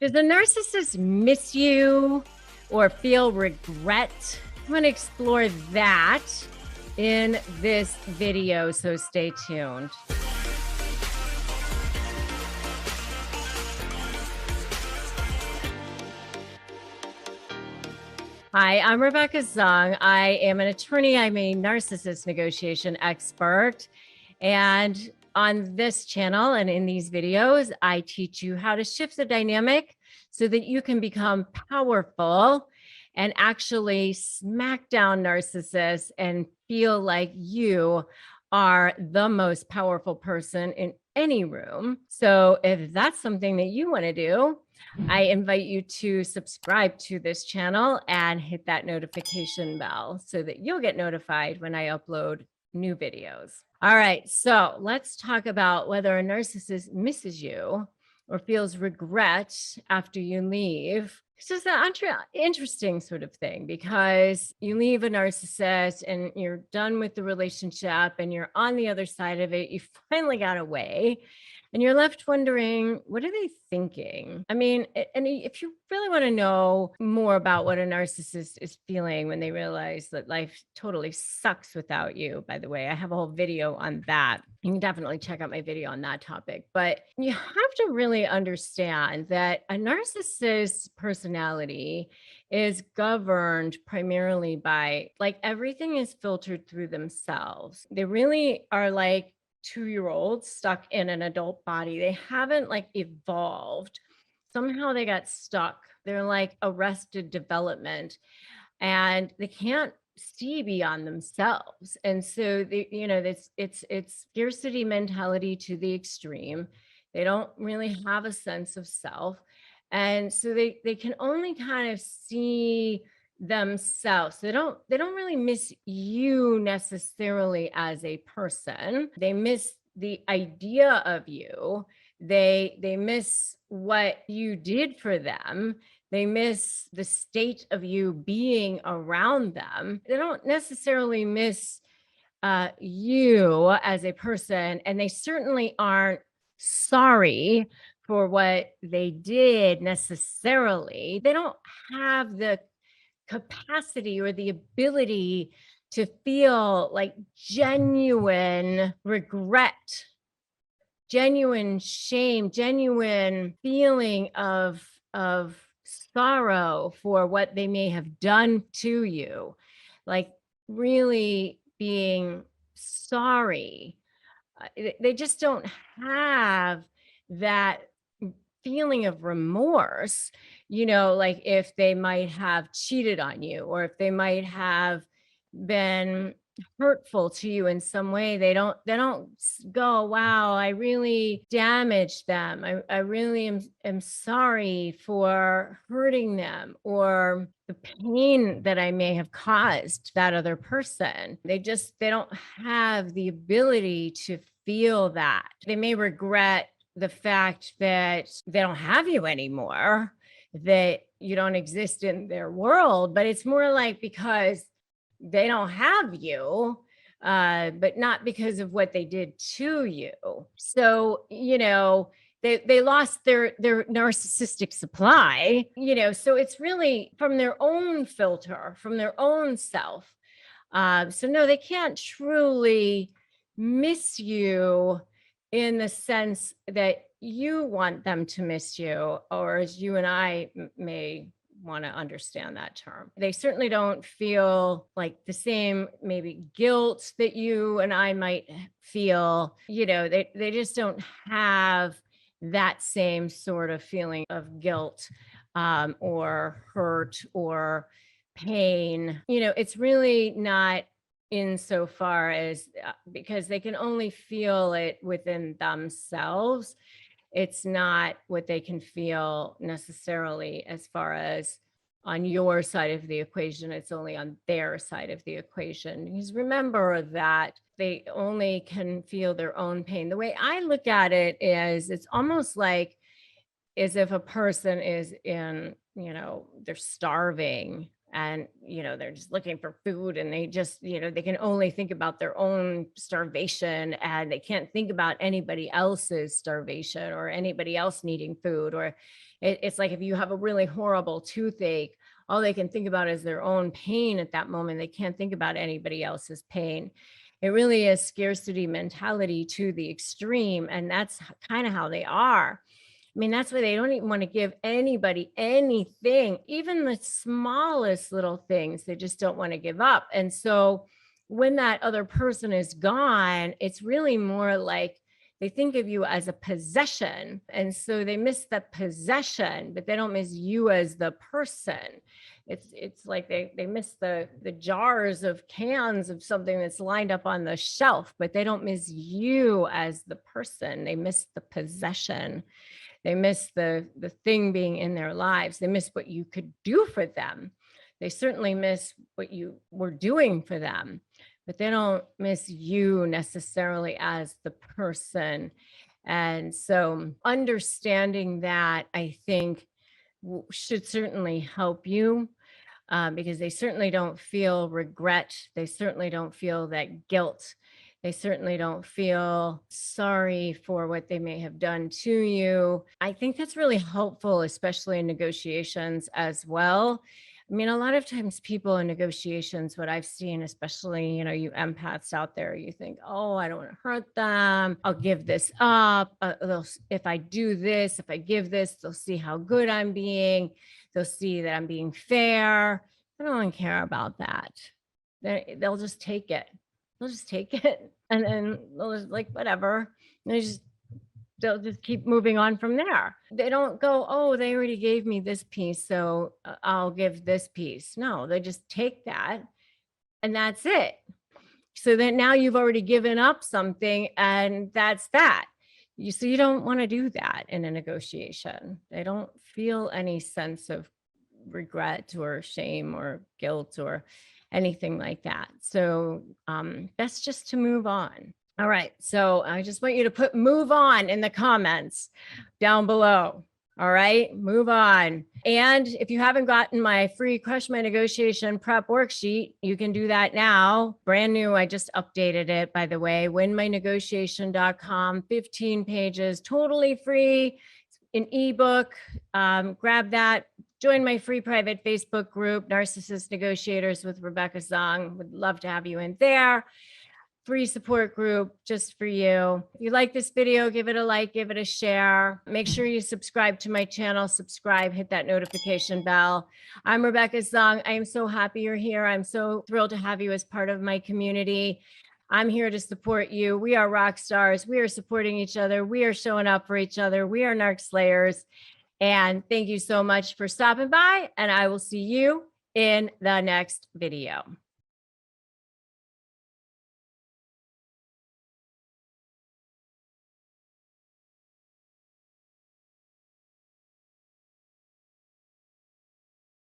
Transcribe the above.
Does the narcissist miss you or feel regret? I'm going to explore that in this video, so stay tuned. Hi, I'm Rebecca Zung. I am an attorney. I'm a narcissist negotiation expert. And on this channel and in these videos, I teach you how to shift the dynamic so that you can become powerful and actually smack down narcissists and feel like you are the most powerful person in any room. So if that's something that you want to do, I invite you to subscribe to this channel and hit that notification bell so that you'll get notified when I upload new videos. All right, so let's talk about whether a narcissist misses you or feels regret after you leave. It's just an interesting sort of thing because you leave a narcissist and you're done with the relationship and you're on the other side of it. You finally got away. And you're left wondering, what are they thinking? I mean, and if you really want to know more about what a narcissist is feeling when they realize that life totally sucks without you, by the way, I have a whole video on that. You can definitely check out my video on that topic. But you have to really understand that a narcissist's personality is governed primarily by, like, everything is filtered through themselves. They really are like 2-year-olds stuck in an adult body. They haven't like evolved. Somehow they got stuck. They're like arrested development and they can't see beyond themselves. And so they, it's scarcity mentality to the extreme. They don't really have a sense of self. And so they can only kind of see themselves. They don't really miss you necessarily as a person. They miss the idea of you. They miss what you did for them. They miss the state of you being around them. They don't necessarily miss you as a person, and they certainly aren't sorry for what they did necessarily. They don't have the capacity or the ability to feel like genuine regret, genuine shame, genuine feeling of sorrow for what they may have done to you, like really being sorry. They just don't have that feeling of remorse, like if they might have cheated on you or if they might have been hurtful to you in some way. They don't go, wow, I really damaged them. I really am sorry for hurting them or the pain that I may have caused that other person. They don't have the ability to feel that. They may regret the fact that they don't have you anymore, that you don't exist in their world, but it's more like because they don't have you, but not because of what they did to you. So, they lost their narcissistic supply, so it's really from their own filter, from their own self. So no, they can't truly miss you in the sense that you want them to miss you, or as you and I may want to understand that term. They certainly don't feel like the same maybe guilt that you and I might feel. They just don't have that same sort of feeling of guilt or hurt or pain. It's really not insofar as because they can only feel it within themselves. It's not what they can feel necessarily as far as on your side of the equation. It's only on their side of the equation. Because remember that they only can feel their own pain. The way I look at it is it's almost like as if a person is in, they're starving and they're just looking for food, and they just they can only think about their own starvation, and they can't think about anybody else's starvation or anybody else needing food, or It's like if you have a really horrible toothache, all they can think about is their own pain at that moment. They can't think about anybody else's pain. It really is scarcity mentality to the extreme. And that's kind of how they are. I mean, that's why they don't even want to give anybody anything, even the smallest little things. They just don't want to give up. And so when that other person is gone, it's really more like they think of you as a possession. And so they miss the possession, but they don't miss you as the person. It's like they miss the jars of cans of something that's lined up on the shelf, but they don't miss you as the person. They miss the possession. They miss the thing being in their lives. They miss what you could do for them. They certainly miss what you were doing for them, but they don't miss you necessarily as the person. And so understanding that, I think, should certainly help you, because they certainly don't feel regret. They certainly don't feel that guilt. They certainly don't feel sorry for what they may have done to you. I think that's really helpful, especially in negotiations as well. I mean, a lot of times people in negotiations, what I've seen, especially, you empaths out there, you think, oh, I don't want to hurt them. I'll give this up. If I do this, if I give this, they'll see how good I'm being. They'll see that I'm being fair. I don't care about that. They'll just take it. They'll just take it. And then they'll just like, whatever. They'll just keep moving on from there. They don't go, oh, they already gave me this piece, so I'll give this piece. No, they just take that and that's it. So then now you've already given up something and that's that. So you don't want to do that in a negotiation. They don't feel any sense of regret or shame or guilt or anything like that. So that's just to move on. All right. So I just want you to put move on in the comments down below. All right. Move on. And if you haven't gotten my free Crush My Negotiation prep worksheet, you can do that now. Brand new. I just updated it, by the way. winmynegotiation.com, 15 pages, totally free. An ebook. Grab that. Join my free private Facebook group, Narcissist Negotiators with Rebecca Zung. Would love to have you in there. Free support group just for you. If you like this video, give it a like, give it a share. Make sure you subscribe to my channel, hit that notification bell. I'm Rebecca Zung. I am so happy you're here. I'm so thrilled to have you as part of my community. I'm here to support you. We are rock stars. We are supporting each other. We are showing up for each other. We are narc slayers. And thank you so much for stopping by, and I will see you in the next video.